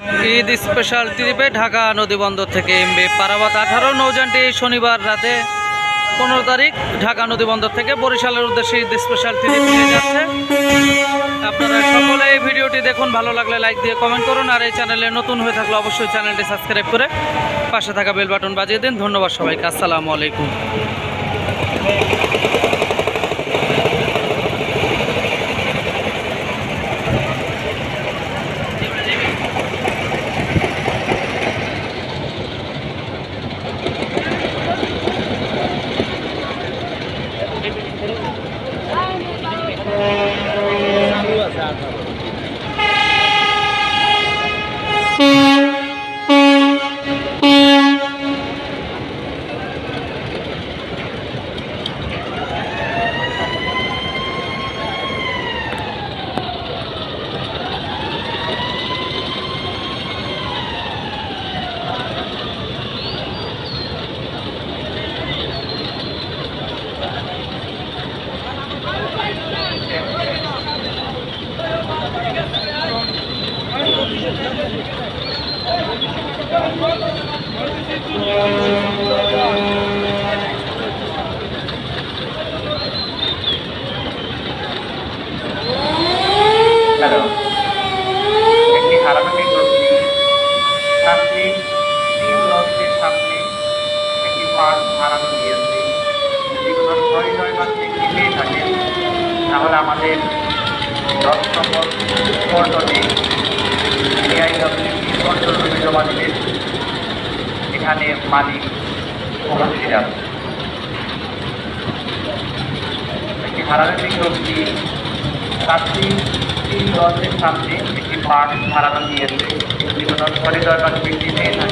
Eid special ট্রিপে ঢাকা নদীবন্দর থেকে MB পারাবাত 18 নৌযানটি শনিবার রাতে 15 তারিখ ঢাকা নদীবন্দর থেকে বরিশালের উদ্দেশ্যে ঈদ স্পেশাল ট্রিপ নিয়ে যাচ্ছে। আপনারা সকলে এই ভিডিওটি দেখুন, ভালো লাগলে লাইক দিয়ে কমেন্ট করুন, আর এই চ্যানেলে নতুন হয়ে থাকলে অবশ্যই চ্যানেলটি সাবস্ক্রাইব করে পাশে থাকা বেল বাটন বাজিয়ে দিন। ধন্যবাদ সবাইকে। আসসালামু আলাইকুম। হ্যালো, একটি হারানোকে ছাত্রী 3 লঞ্চের সামনে একটি পার্স হারানো গিয়েছে। যদি কোনো পরিচয় বা চিঠি পেয়ে থাকেন তাহলে আমাদের 10 নম্বর পল্টনে AIWC কন্ট্রোল রুমে জমা দিবেন। এখানে মালিক উপস্থিত আছে। একটি হারানো বিজ্ঞপ্তি, ছাত্রী 3 লঞ্চের সামনে একটি পার্স হারানো গিয়েছে। যদি কোনো পরিচয় বা চিঠি পেয়ে থাকেন